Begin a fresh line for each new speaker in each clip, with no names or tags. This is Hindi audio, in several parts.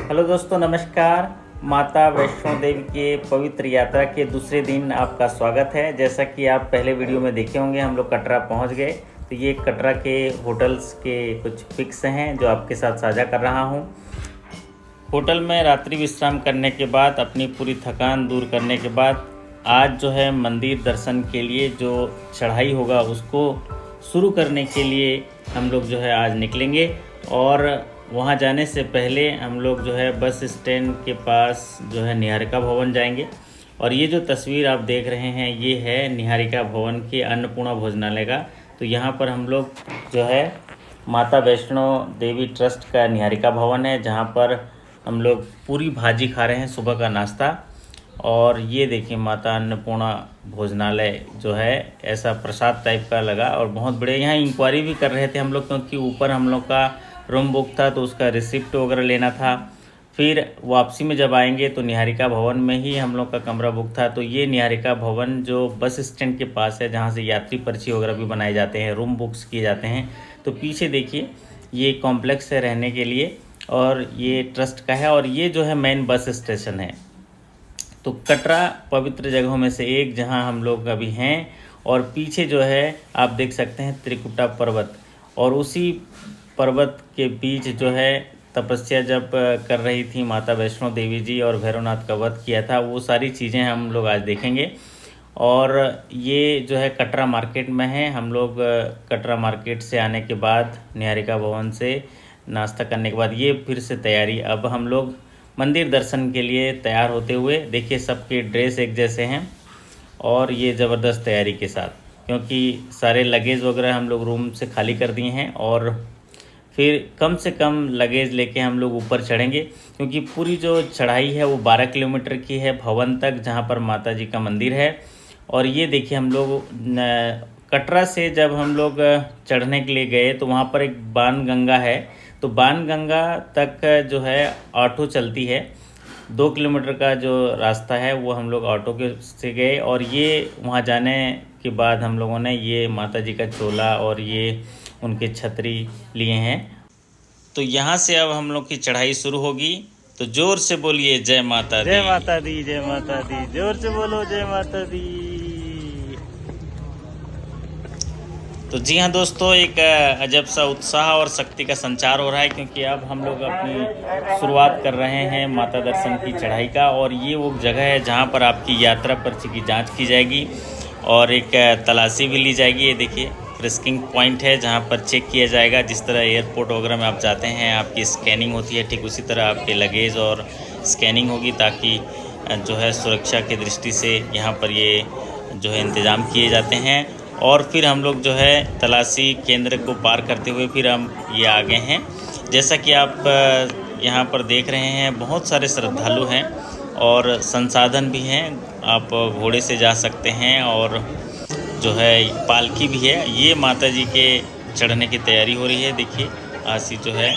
हेलो दोस्तों, नमस्कार। माता वैष्णो देवी के पवित्र यात्रा के दूसरे दिन आपका स्वागत है। जैसा कि आप पहले वीडियो में देखे होंगे, हम लोग कटरा पहुंच गए। तो ये कटरा के होटल्स के कुछ पिक्स हैं जो आपके साथ साझा कर रहा हूं। होटल में रात्रि विश्राम करने के बाद, अपनी पूरी थकान दूर करने के बाद आज जो है मंदिर दर्शन के लिए जो चढ़ाई होगा उसको शुरू करने के लिए हम लोग जो है आज निकलेंगे। और वहाँ जाने से पहले हम लोग जो है बस स्टैंड के पास जो है निहारिका भवन जाएंगे। और ये जो तस्वीर आप देख रहे हैं ये है निहारिका भवन के अन्नपूर्णा भोजनालय का। तो यहाँ पर हम लोग जो है माता वैष्णो देवी ट्रस्ट का निहारिका भवन है, जहाँ पर हम लोग पूरी भाजी खा रहे हैं सुबह का नाश्ता। और ये देखिए माता अन्नपूर्णा भोजनालय जो है ऐसा प्रसाद टाइप का लगा और बहुत बड़े। यहाँ इंक्वायरी भी कर रहे थे हम लोग, क्योंकि ऊपर हम लोग का रूम बुक था तो उसका रिसिप्ट वगैरह लेना था। फिर वापसी में जब आएंगे तो निहारिका भवन में ही हम लोग का कमरा बुक था। तो ये निहारिका भवन जो बस स्टैंड के पास है, जहाँ से यात्री पर्ची वगैरह भी बनाए जाते हैं, रूम बुक्स किए जाते हैं। तो पीछे देखिए ये कॉम्प्लेक्स है रहने के लिए और ये ट्रस्ट का है। और ये जो है मेन बस स्टेशन है। तो कटरा पवित्र जगहों में से एक जहां हम लोग अभी हैं। और पीछे जो है आप देख सकते हैं त्रिकुटा पर्वत, और उसी पर्वत के बीच जो है तपस्या जब कर रही थी माता वैष्णो देवी जी और भैरवनाथ का वध किया था, वो सारी चीज़ें हम लोग आज देखेंगे। और ये जो है कटरा मार्केट में है। हम लोग कटरा मार्केट से आने के बाद निहारिका भवन से नाश्ता करने के बाद ये फिर से तैयारी, अब हम लोग मंदिर दर्शन के लिए तैयार होते हुए। देखिए सबके ड्रेस एक जैसे हैं और ये ज़बरदस्त तैयारी के साथ, क्योंकि सारे लगेज वगैरह हम लोग रूम से खाली कर दिए हैं। और फिर कम से कम लगेज लेके हम लोग ऊपर चढ़ेंगे, क्योंकि पूरी जो चढ़ाई है वो 12 किलोमीटर की है भवन तक, जहाँ पर माता जी का मंदिर है। और ये देखिए हम लोग कटरा से जब हम लोग चढ़ने के लिए गए तो वहाँ पर एक बाण गंगा है। तो बाण गंगा तक जो है ऑटो चलती है। 2 किलोमीटर का जो रास्ता है वो हम लोग ऑटो के से गए। और ये वहाँ जाने के बाद हम लोगों ने ये माता जी का चोला और ये उनके छतरी लिए हैं। तो यहाँ से अब हम लोग की चढ़ाई शुरू होगी। तो जोर से बोलिए जय माता दी।
जय माता दी, जय माता दी, जोर से बोलो जय माता दी।
तो जी हाँ दोस्तों, एक अजब सा उत्साह और शक्ति का संचार हो रहा है, क्योंकि अब हम लोग अपनी शुरुआत कर रहे हैं माता दर्शन की चढ़ाई का। और ये वो जगह है जहाँ पर आपकी यात्रा पर्ची की जांच की जाएगी और एक तलाशी भी ली जाएगी। ये देखिए फ्रिस्किंग पॉइंट है जहाँ पर चेक किया जाएगा। जिस तरह एयरपोर्ट वगैरह में आप जाते हैं आपकी स्कैनिंग होती है, ठीक उसी तरह आपके लगेज और स्कैनिंग होगी, ताकि जो है सुरक्षा की दृष्टि से यहाँ पर ये जो है इंतज़ाम किए जाते हैं। और फिर हम लोग जो है तलाशी केंद्र को पार करते हुए फिर हम ये आ गए हैं। जैसा कि आप यहाँ पर देख रहे हैं, बहुत सारे श्रद्धालु हैं और संसाधन भी हैं। आप घोड़े से जा सकते हैं और जो है पालकी भी है। ये माता जी के चढ़ने की तैयारी हो रही है। देखिए आसी जो है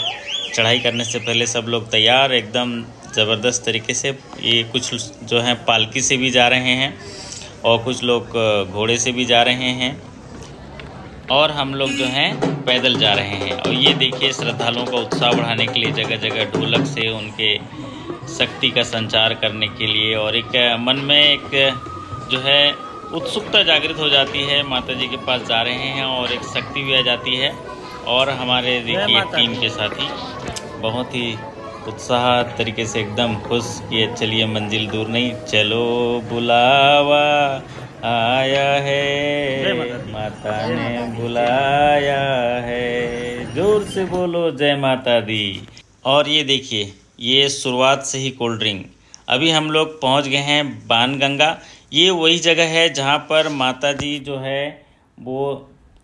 चढ़ाई करने से पहले सब लोग तैयार एकदम ज़बरदस्त तरीके से। ये कुछ जो है पालकी से भी जा रहे हैं और कुछ लोग घोड़े से भी जा रहे हैं और हम लोग जो हैं पैदल जा रहे हैं। और ये देखिए श्रद्धालुओं का उत्साह बढ़ाने के लिए जगह जगह ढोलक से उनके शक्ति का संचार करने के लिए, और एक मन में एक जो है उत्सुकता जागृत हो जाती है। माता जी के पास जा रहे हैं और एक शक्ति भी आ जाती है। और हमारे देखिए टीम के साथी बहुत ही उत्साह तरीके से एकदम खुश कि चलिए मंजिल दूर नहीं, चलो बुलावा आया है, माता ने बुलाया है, जोर से बोलो जय माता दी। और ये देखिए ये शुरुआत से ही कोल्ड ड्रिंक। अभी हम लोग पहुंच गए हैं बाण गंगा। ये वही जगह है जहां पर माता जी जो है वो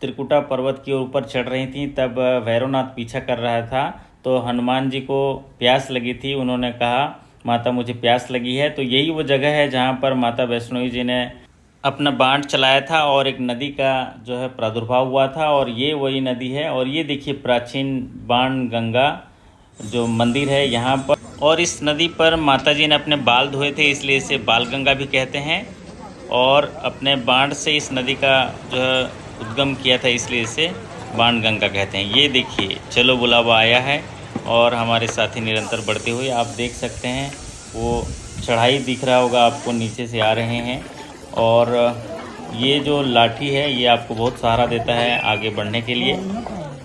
त्रिकुटा पर्वत के ऊपर चढ़ रही थी। तब भैरवनाथ पीछा कर रहा था, तो हनुमान जी को प्यास लगी थी। उन्होंने कहा माता मुझे प्यास लगी है। तो यही वो जगह है जहाँ पर माता वैष्णो जी ने अपना बाण चलाया था और एक नदी का जो है प्रादुर्भाव हुआ था, और ये वही नदी है। और ये देखिए प्राचीन बाण गंगा जो मंदिर है यहाँ पर। और इस नदी पर माता जी ने अपने बाल धोए थे, इसलिए इसे बाल गंगा भी कहते हैं। और अपने बाण से इस नदी का जो है उद्गम किया था, इसलिए इसे बाण गंगा कहते हैं। ये देखिए चलो बुलावा आया है, और हमारे साथी निरंतर बढ़ते हुए आप देख सकते हैं। वो चढ़ाई दिख रहा होगा आपको, नीचे से आ रहे हैं। और ये जो लाठी है ये आपको बहुत सहारा देता है आगे बढ़ने के लिए।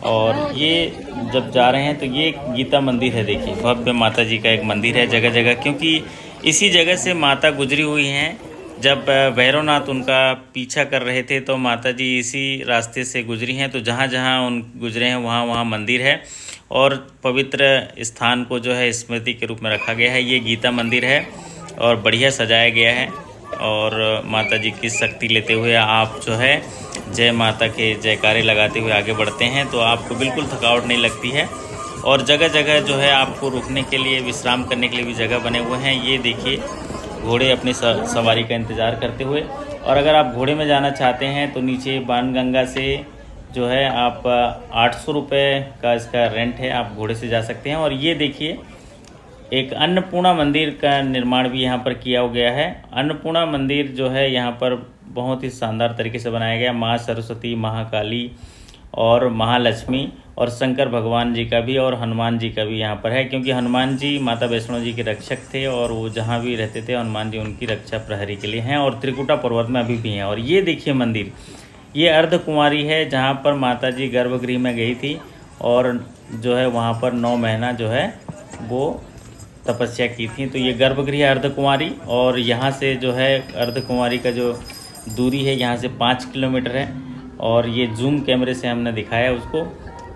और ये जब जा रहे हैं तो ये गीता मंदिर है, देखिए भव्य माता जी का एक मंदिर है जगह जगह, क्योंकि इसी जगह से माता गुजरी हुई हैं। जब भैरवनाथ उनका पीछा कर रहे थे तो माता जी इसी रास्ते से गुजरी हैं। तो जहाँ जहाँ उन गुजरे हैं वहाँ वहाँ मंदिर है और पवित्र स्थान को जो है स्मृति के रूप में रखा गया है। ये गीता मंदिर है और बढ़िया सजाया गया है। और माता जी की शक्ति लेते हुए आप जो है जय माता के जयकारे लगाते हुए आगे बढ़ते हैं तो आपको बिल्कुल थकावट नहीं लगती है। और जगह जगह जो है आपको रुकने के लिए, विश्राम करने के लिए भी जगह बने हुए हैं। ये देखिए घोड़े अपनी सवारी का इंतज़ार करते हुए। और अगर आप घोड़े में जाना चाहते हैं तो नीचे बाणगंगा से जो है आप 800 रुपये का इसका रेंट है, आप घोड़े से जा सकते हैं। और ये देखिए एक अन्नपूर्णा मंदिर का निर्माण भी यहाँ पर किया गया है। अन्नपूर्णा मंदिर जो है यहाँ पर बहुत ही शानदार तरीके से बनाया गया। माँ सरस्वती, महाकाली और महालक्ष्मी और शंकर भगवान जी का भी और हनुमान जी का भी यहाँ पर है, क्योंकि हनुमान जी माता वैष्णो जी के रक्षक थे और वो जहाँ भी रहते थे हनुमान जी उनकी रक्षा प्रहरी के लिए हैं। और त्रिकुटा पर्वत में अभी भी हैं। और ये देखिए मंदिर, ये अर्धकुमारी है जहाँ पर माता जी गर्भगृह में गई थी और जो है वहाँ पर 9 महीना जो है वो तपस्या की थी। तो ये गर्भगृह अर्धकुमारी, और यहाँ से जो है अर्धकुमारी का जो दूरी है यहाँ से 5 किलोमीटर है। और ये जूम कैमरे से हमने दिखाया उसको।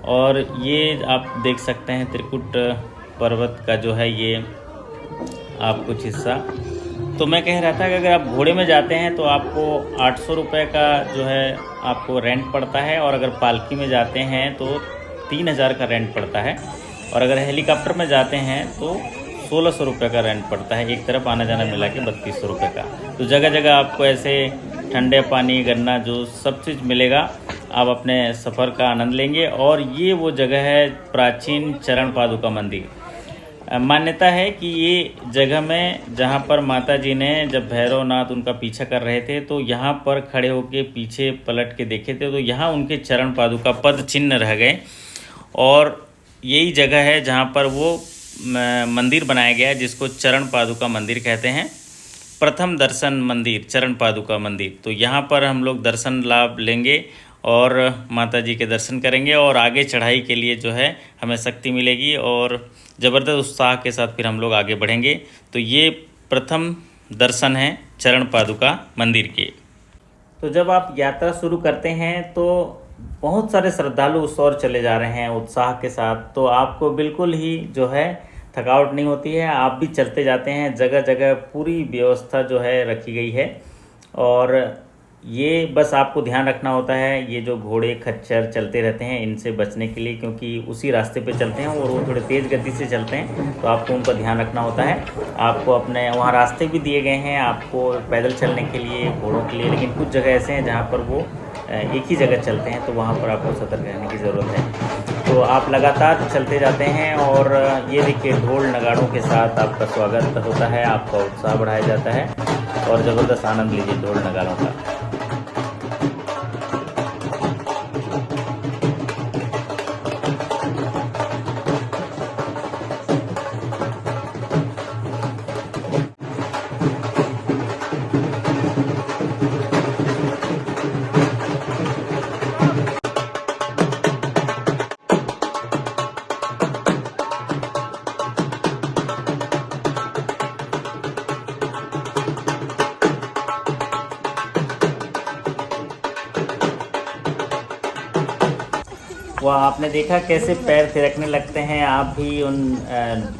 और ये आप देख सकते हैं त्रिकुट पर्वत का जो है ये आप कुछ हिस्सा। तो मैं कह रहा था कि अगर आप घोड़े में जाते हैं तो आपको 800 रुपये का जो है आपको रेंट पड़ता है। और अगर पालकी में जाते हैं तो 3000 का रेंट पड़ता है। और अगर हेलीकॉप्टर में जाते हैं तो 1600 रुपये का रेंट पड़ता है, एक तरफ आना जाना मिला के 3200 रुपये का। तो जगह जगह आपको ऐसे ठंडे पानी, गन्ना जूस सब चीज़ मिलेगा। आप अपने सफ़र का आनंद लेंगे। और ये वो जगह है प्राचीन चरण पादुका मंदिर। मान्यता है कि ये जगह में जहाँ पर माता जी ने जब भैरवनाथ उनका पीछा कर रहे थे तो यहाँ पर खड़े होकर पीछे पलट के देखे थे तो यहाँ उनके चरण पादुका पद चिन्ह रह गए। और यही जगह है जहाँ पर वो मंदिर बनाया गया है जिसको चरण पादुका मंदिर कहते हैं। प्रथम दर्शन मंदिर चरण पादुका मंदिर। तो यहाँ पर हम लोग दर्शन लाभ लेंगे और माता जी के दर्शन करेंगे और आगे चढ़ाई के लिए जो है हमें शक्ति मिलेगी और ज़बरदस्त उत्साह के साथ फिर हम लोग आगे बढ़ेंगे। तो ये प्रथम दर्शन है चरण पादुका मंदिर के। तो जब आप यात्रा शुरू करते हैं तो बहुत सारे श्रद्धालु उस ओर चले जा रहे हैं उत्साह के साथ, तो आपको बिल्कुल ही जो है थकावट नहीं होती है। आप भी चलते जाते हैं, जगह जगह पूरी व्यवस्था जो है रखी गई है। और ये बस आपको ध्यान रखना होता है, ये जो घोड़े खच्चर चलते रहते हैं इनसे बचने के लिए, क्योंकि उसी रास्ते पे चलते हैं और वो थोड़े तेज़ गति से चलते हैं, तो आपको उनका ध्यान रखना होता है। आपको अपने वहाँ रास्ते भी दिए गए हैं आपको पैदल चलने के लिए, घोड़ों के लिए, लेकिन कुछ जगह ऐसे हैं जहाँ पर वो एक ही जगह चलते हैं, तो वहाँ पर आपको सतर्क रहने की ज़रूरत है। तो आप लगातार चलते जाते हैं और ये देखिए ढोल नगाड़ों के साथ आपका स्वागत होता है, आपका उत्साह बढ़ाया जाता है और ज़बरदस्त आनंद लीजिए ढोल नगाड़ों का। वह आपने देखा कैसे पैर थिरकने लगते हैं। आप भी उन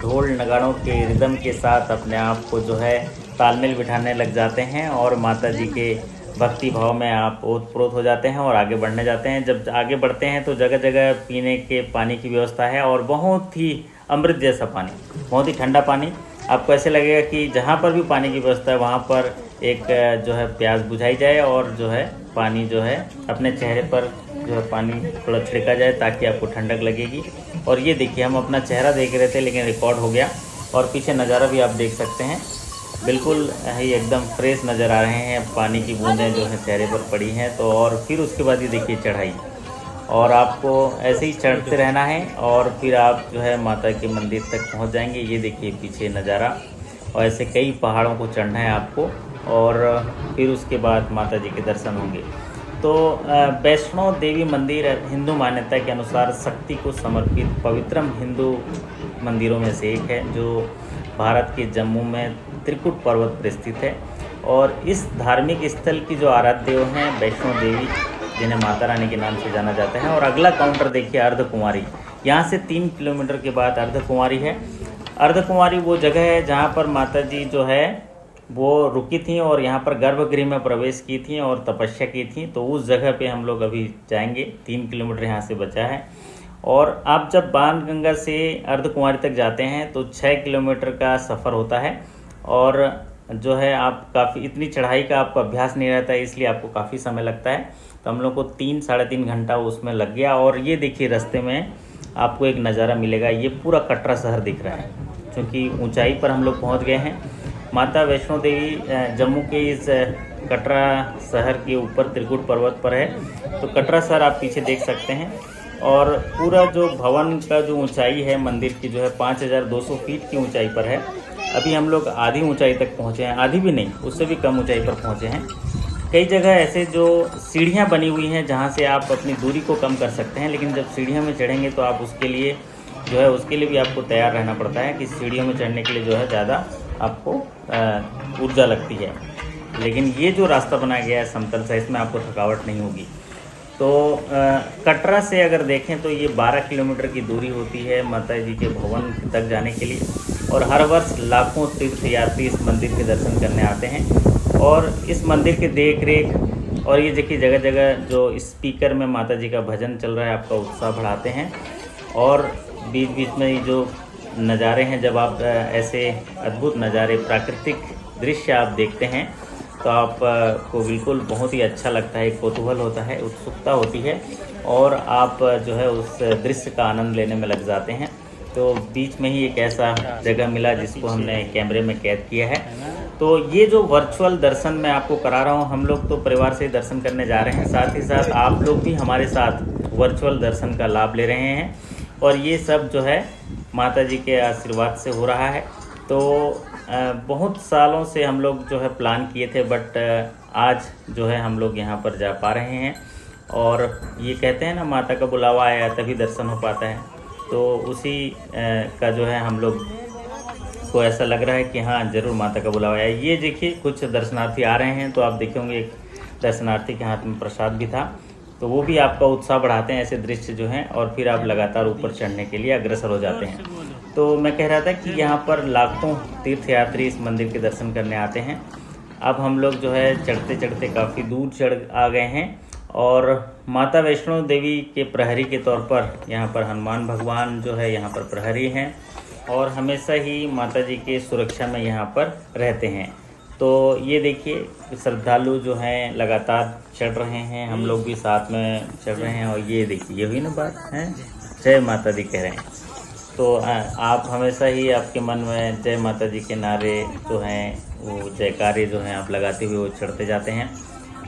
ढोल नगाड़ों के रिदम के साथ अपने आप को जो है तालमेल बिठाने लग जाते हैं और माता जी के भक्ति भाव में आप ओतप्रोत हो जाते हैं और आगे बढ़ने जाते हैं। जब आगे बढ़ते हैं तो जगह जगह पीने के पानी की व्यवस्था है और बहुत ही अमृत जैसा पानी, बहुत ही ठंडा पानी। आपको ऐसे लगेगा कि जहाँ पर भी पानी की व्यवस्था है वहाँ पर एक जो है प्यास बुझाई जाए और जो है पानी जो है अपने चेहरे पर जो है पानी थोड़ा छिड़का जाए ताकि आपको ठंडक लगेगी। और ये देखिए हम अपना चेहरा देख रहे थे लेकिन रिकॉर्ड हो गया और पीछे नज़ारा भी आप देख सकते हैं, बिल्कुल ही एकदम फ्रेश नज़र आ रहे हैं। पानी की बूंदें जो है चेहरे पर पड़ी हैं। तो और फिर उसके बाद ये देखिए चढ़ाई, और आपको ऐसे ही चढ़ते रहना है और फिर आप जो है माता के मंदिर तक पहुंच जाएंगे। ये देखिए पीछे नज़ारा, और ऐसे कई पहाड़ों को चढ़ना है आपको और फिर उसके बाद माता जी के दर्शन होंगे। तो वैष्णो देवी मंदिर हिंदू मान्यता के अनुसार शक्ति को समर्पित पवित्रम हिंदू मंदिरों में से एक है, जो भारत के जम्मू में त्रिकुट पर्वत पर स्थित है। और इस धार्मिक स्थल की जो आराध्य देव हैं वैष्णो देवी, जिन्हें माता रानी के नाम से जाना जाता है। और अगला काउंटर देखिए अर्धकुमारी, यहाँ से 3 किलोमीटर के बाद अर्धकुमारी है। अर्धकुमारी वो जगह है जहाँ पर माता जी जो है वो रुकी थी और यहाँ पर गर्भगृह में प्रवेश की थी और तपस्या की थी। तो उस जगह पे हम लोग अभी जाएंगे। 3 किलोमीटर यहाँ से बचा है। और आप जब बाणगंगा से अर्धकुमारी तक जाते हैं तो 6 किलोमीटर का सफ़र होता है और जो है आप काफ़ी इतनी चढ़ाई का आपको अभ्यास नहीं रहता है, इसलिए आपको काफ़ी समय लगता है। तो हम लोग को 3-3.5 घंटा उसमें लग गया। और ये देखिए रास्ते में आपको एक नज़ारा मिलेगा, ये पूरा कटरा शहर दिख रहा है क्योंकि ऊंचाई पर हम लोग पहुंच गए हैं। माता वैष्णो देवी जम्मू के इस कटरा शहर के ऊपर त्रिकुट पर्वत पर है। तो कटरा शहर आप पीछे देख सकते हैं और पूरा जो भवन का जो ऊंचाई है मंदिर की जो है 5200 फीट की ऊंचाई पर है। अभी हम लोग आधी ऊंचाई तक पहुंचे हैं, आधी भी नहीं, उससे भी कम ऊंचाई पर पहुंचे हैं। कई जगह ऐसे जो सीढ़ियां बनी हुई हैं जहां से आप अपनी दूरी को कम कर सकते हैं, लेकिन जब सीढ़ियों में चढ़ेंगे तो आप उसके लिए जो है उसके लिए भी आपको तैयार रहना पड़ता है कि सीढ़ियों में चढ़ने के लिए जो है ज़्यादा आपको ऊर्जा लगती है। लेकिन ये जो रास्ता बनाया गया है समतल सा, इसमें आपको थकावट नहीं होगी। तो कटरा से अगर देखें तो ये 12 किलोमीटर की दूरी होती है माता जी के भवन तक जाने के लिए। और हर वर्ष लाखों तीर्थयात्री इस मंदिर के दर्शन करने आते हैं। और इस मंदिर के देख रेख और ये देखिए जगह जगह जो स्पीकर में माता जी का भजन चल रहा है, आपका उत्साह बढ़ाते हैं। और बीच बीच में ये जो नज़ारे हैं, जब आप ऐसे अद्भुत नज़ारे प्राकृतिक दृश्य आप देखते हैं तो आपको बिल्कुल बहुत ही अच्छा लगता है, एक कौतूहल होता है, उत्सुकता होती है और आप जो है उस दृश्य का आनंद लेने में लग जाते हैं। तो बीच में ही एक ऐसा जगह मिला जिसको हमने कैमरे में कैद किया है। तो ये जो वर्चुअल दर्शन मैं आपको करा रहा हूँ, हम लोग तो परिवार से दर्शन करने जा रहे हैं, साथ ही साथ आप लोग भी हमारे साथ वर्चुअल दर्शन का लाभ ले रहे हैं। और ये सब जो है माता जी के आशीर्वाद से हो रहा है। तो बहुत सालों से हम लोग जो है प्लान किए थे, बट आज जो है हम लोग यहाँ पर जा पा रहे हैं। और ये कहते हैं ना, माता का बुलावा आया तभी दर्शन हो पाता है। तो उसी का जो है हम लोग को ऐसा लग रहा है कि हाँ ज़रूर माता का बुलावा आया। ये देखिए कुछ दर्शनार्थी आ रहे हैं, तो आप देखेंगे एक दर्शनार्थी के हाथ में प्रसाद भी था। तो वो भी आपका उत्साह बढ़ाते हैं ऐसे दृश्य जो हैं, और फिर आप लगातार ऊपर चढ़ने के लिए अग्रसर हो जाते हैं। तो मैं कह रहा था कि यहाँ पर लाखों तीर्थयात्री इस मंदिर के दर्शन करने आते हैं। अब हम लोग जो है चढ़ते चढ़ते काफ़ी दूर चढ़ आ गए हैं और माता वैष्णो देवी के प्रहरी के तौर पर यहाँ पर हनुमान भगवान जो है यहाँ पर प्रहरी हैं और हमेशा ही माता जी के सुरक्षा में यहाँ पर रहते हैं। तो ये देखिए श्रद्धालु जो हैं लगातार चढ़ रहे हैं, हम लोग भी साथ में चढ़ रहे हैं। और ये देखिए ये हुई ना बात है, जय माता दी कह रहे हैं। तो आप हमेशा ही आपके मन में जय माता जी के नारे जो हैं वो जयकारे जो हैं आप लगाते हुए वो चढ़ते जाते हैं।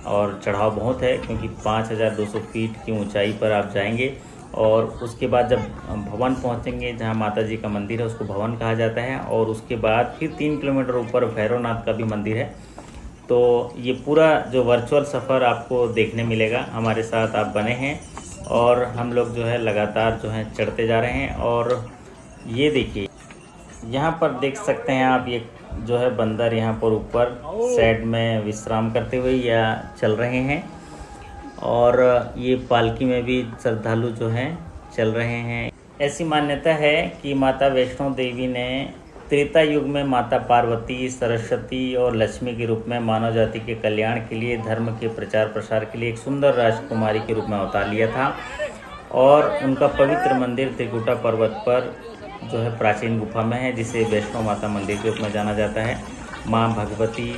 और चढ़ाव बहुत है क्योंकि 5200 फीट की ऊंचाई पर आप जाएंगे और उसके बाद जब भवन पहुंचेंगे जहां माता जी का मंदिर है उसको भवन कहा जाता है। और उसके बाद फिर 3 किलोमीटर ऊपर भैरवनाथ का भी मंदिर है। तो ये पूरा जो वर्चुअल सफ़र आपको देखने मिलेगा, हमारे साथ आप बने हैं और हम लोग जो है लगातार जो है चढ़ते जा रहे हैं। और ये देखिए यहाँ पर देख सकते हैं आप, ये जो है बंदर यहाँ पर ऊपर साइड में विश्राम करते हुए या चल रहे हैं। और ये पालकी में भी श्रद्धालु जो हैं चल रहे हैं। ऐसी मान्यता है कि माता वैष्णो देवी ने त्रेता युग में माता पार्वती, सरस्वती और लक्ष्मी के रूप में मानव जाति के कल्याण के लिए, धर्म के प्रचार प्रसार के लिए एक सुंदर राजकुमारी के रूप में अवतार लिया था। और उनका पवित्र मंदिर त्रिकुटा पर्वत पर जो है प्राचीन गुफा में है, जिसे वैष्णो माता मंदिर के रूप में जाना जाता है। माँ भगवती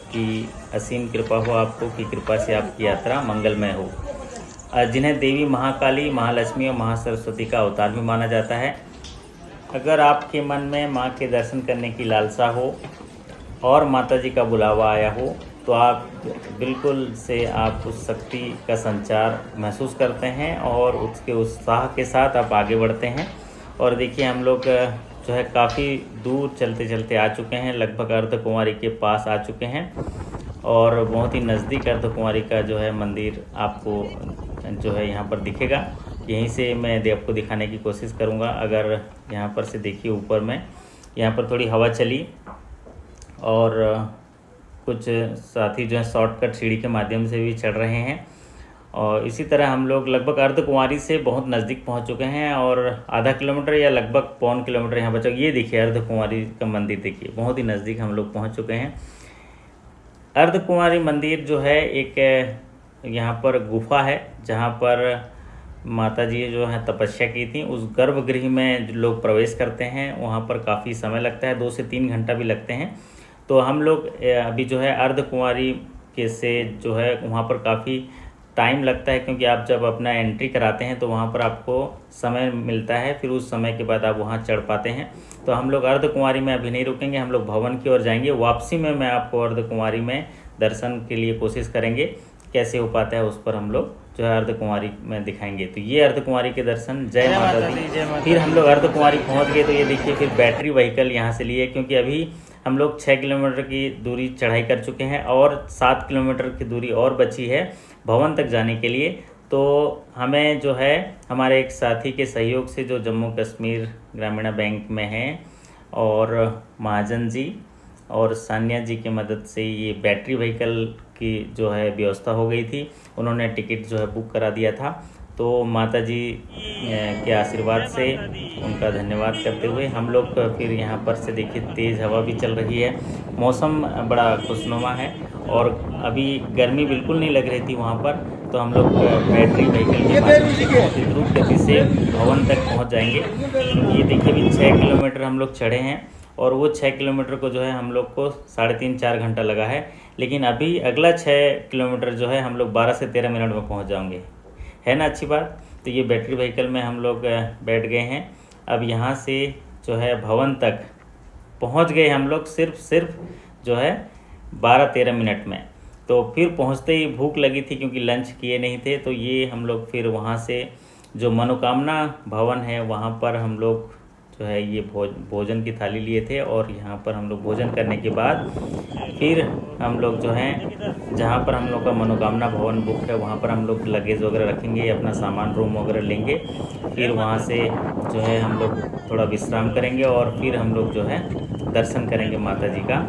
की असीम कृपा हो आपको, की कृपा से आपकी यात्रा मंगलमय हो। जिन्हें देवी महाकाली, महालक्ष्मी और महासरस्वती का अवतार भी माना जाता है। अगर आपके मन में माँ के दर्शन करने की लालसा हो और माता जी का बुलावा आया हो तो आप बिल्कुल से आप उस शक्ति का संचार महसूस करते हैं और उसके उत्साह के साथ आप आगे बढ़ते हैं। और देखिए हम लोग जो है काफ़ी दूर चलते चलते आ चुके हैं, लगभग अर्धकुंवारी के पास आ चुके हैं और बहुत ही नज़दीक अर्धकुंवारी का जो है मंदिर आपको जो है यहाँ पर दिखेगा। यहीं से मैं आपको दिखाने की कोशिश करूँगा। अगर यहाँ पर से देखिए ऊपर में यहाँ पर थोड़ी हवा चली और कुछ साथी जो है शॉर्टकट सीढ़ी के माध्यम से भी चढ़ रहे हैं। और इसी तरह हम लोग लगभग अर्धकुंवारी से बहुत नज़दीक पहुंच चुके हैं और आधा किलोमीटर या लगभग पौन किलोमीटर यहाँ बचा। ये देखिए अर्धकुंवारी का मंदिर, देखिए बहुत ही नज़दीक हम लोग पहुंच चुके हैं। अर्धकुंवारी मंदिर जो है एक यहाँ पर गुफा है जहाँ पर माता जी जो है तपस्या की थी। उस गर्भगृह में जो लोग प्रवेश करते हैं वहाँ पर काफ़ी समय लगता है, 2 से 3 घंटा भी लगते हैं। तो हम लोग अभी जो है अर्धकुंवारी के से जो है वहाँ पर काफ़ी टाइम लगता है, क्योंकि आप जब अपना एंट्री कराते हैं तो वहाँ पर आपको समय मिलता है, फिर उस समय के बाद आप वहाँ चढ़ पाते हैं। तो हम लोग अर्धकुंवारी में अभी नहीं रुकेंगे, हम लोग भवन की ओर जाएंगे। वापसी में मैं आपको अर्धकुंवारी में दर्शन के लिए कोशिश करेंगे, कैसे हो पाता है उस पर हम लोग जो है अर्धकुंवारी में दिखाएंगे। तो ये अर्धकुंवारी के दर्शन। जय माता दी। फिर हम लोग अर्धकुंवारी पहुँच गए। तो ये देखिए फिर बैटरी व्हीकल यहाँ से लिए, क्योंकि अभी हम लोग 6 किलोमीटर की दूरी चढ़ाई कर चुके हैं और 7 किलोमीटर की दूरी और बची है भवन तक जाने के लिए। तो हमें जो है हमारे एक साथी के सहयोग से जो जम्मू कश्मीर ग्रामीण बैंक में हैं और महाजन जी और सान्या जी की मदद से ये बैटरी व्हीकल की जो है व्यवस्था हो गई थी। उन्होंने टिकट जो है बुक करा दिया था। तो माता जी के आशीर्वाद से उनका धन्यवाद करते हुए हम लोग फिर यहाँ पर से देखिए तेज़ हवा भी चल रही है, मौसम बड़ा खुशनुमा है और अभी गर्मी बिल्कुल नहीं लग रही थी वहाँ पर। तो हम लोग बैटरी व्हीकल के माध्यम से बहुत ही द्रुत गति से भवन तक पहुँच जाएंगे। क्योंकि ये देखिए अभी 6 किलोमीटर हम लोग चढ़े हैं और वो 6 किलोमीटर को जो है हम लोग को 3.5-4 घंटा लगा है, लेकिन अभी अगला 6 किलोमीटर जो है हम लोग 12 से 13 मिनट में पहुँच जाएंगे। है ना अच्छी बात। तो ये बैटरी व्हीकल में हम लोग बैठ गए हैं। अब यहाँ से जो है भवन तक पहुँच गए हम लोग सिर्फ जो है 12-13 मिनट में। तो फिर पहुँचते ही भूख लगी थी, क्योंकि लंच किए नहीं थे। तो ये हम लोग फिर वहाँ से जो मनोकामना भवन है वहाँ पर हम लोग जो है ये भोजन की थाली लिए थे और यहाँ पर हम लोग भोजन करने के बाद फिर हम लोग जो हैं जहाँ पर हम लोग का मनोकामना भवन बुक है वहाँ पर हम लोग लगेज वगैरह रखेंगे, अपना सामान रूम वगैरह लेंगे। फिर वहाँ से जो है हम लोग थोड़ा विश्राम करेंगे और फिर हम लोग जो है दर्शन करेंगे माता जी का।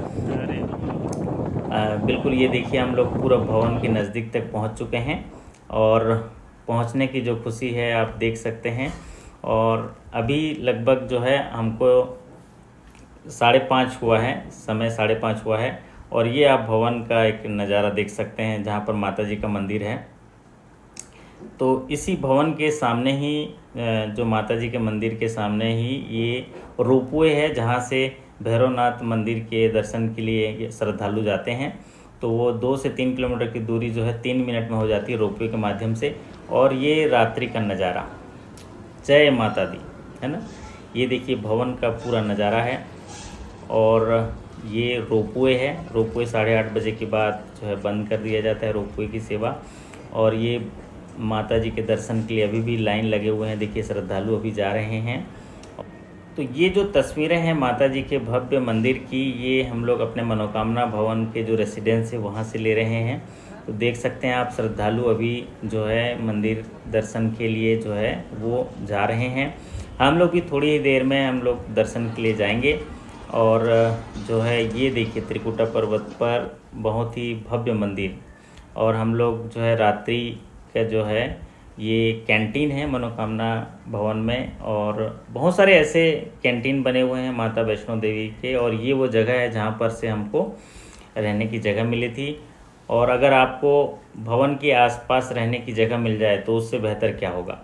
बिल्कुल ये देखिए हम लोग पूरा भवन के नज़दीक तक पहुँच चुके हैं और पहुँचने की जो खुशी है आप देख सकते हैं। और अभी लगभग जो है हमको 5:30 हुआ है, समय 5:30 हुआ है। और ये आप भवन का एक नज़ारा देख सकते हैं जहाँ पर माता जी का मंदिर है। तो इसी भवन के सामने ही जो माता जी के मंदिर के सामने ही ये रोपवे है, जहाँ से भैरवनाथ मंदिर के दर्शन के लिए श्रद्धालु जाते हैं। तो वो 2 से 3 किलोमीटर की दूरी जो है 3 मिनट में हो जाती है रोपवे के माध्यम से। और ये रात्रि का नज़ारा। जय माता दी, है ना। ये देखिए भवन का पूरा नज़ारा है और ये रोपवे है। रोपवे 8:30 बजे के बाद जो है बंद कर दिया जाता है रोपवे की सेवा। और ये माता जी के दर्शन के लिए अभी भी लाइन लगे हुए हैं, देखिए श्रद्धालु अभी जा रहे हैं। तो ये जो तस्वीरें हैं माता जी के भव्य मंदिर की, ये हम लोग अपने मनोकामना भवन के जो रेसिडेंस है वहाँ से ले रहे हैं। तो देख सकते हैं आप श्रद्धालु अभी जो है मंदिर दर्शन के लिए जो है वो जा रहे हैं। हम लोग भी थोड़ी ही देर में हम लोग दर्शन के लिए जाएंगे। और जो है ये देखिए त्रिकुटा पर्वत पर बहुत ही भव्य मंदिर। और हम लोग जो है रात्रि का जो है ये कैंटीन है मनोकामना भवन में, और बहुत सारे ऐसे कैंटीन बने हुए हैं माता वैष्णो देवी के। और ये वो जगह है जहाँ पर से हमको रहने की जगह मिली थी। और अगर आपको भवन के आसपास रहने की जगह मिल जाए तो उससे बेहतर क्या होगा।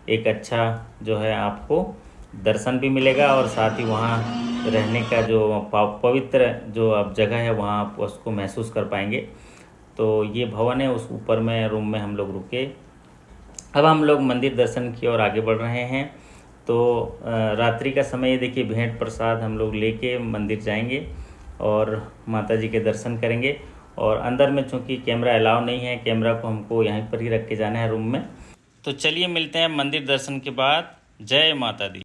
एक अच्छा जो है आपको दर्शन भी मिलेगा और साथ ही वहाँ रहने का जो पवित्र जो अब जगह है वहाँ आप उसको महसूस कर पाएंगे। तो ये भवन है, उस ऊपर में रूम में हम लोग रुके। अब हम लोग मंदिर दर्शन की ओर आगे बढ़ रहे हैं। तो रात्रि का समय ये देखिए भेंट प्रसाद हम लोग लेके मंदिर जाएंगे और माता जी के दर्शन करेंगे। और अंदर में चूँकि कैमरा अलाउ नहीं है, कैमरा को हमको यहीं पर ही रख के जाना है रूम में। तो चलिए मिलते हैं मंदिर दर्शन के बाद। जय माता दी।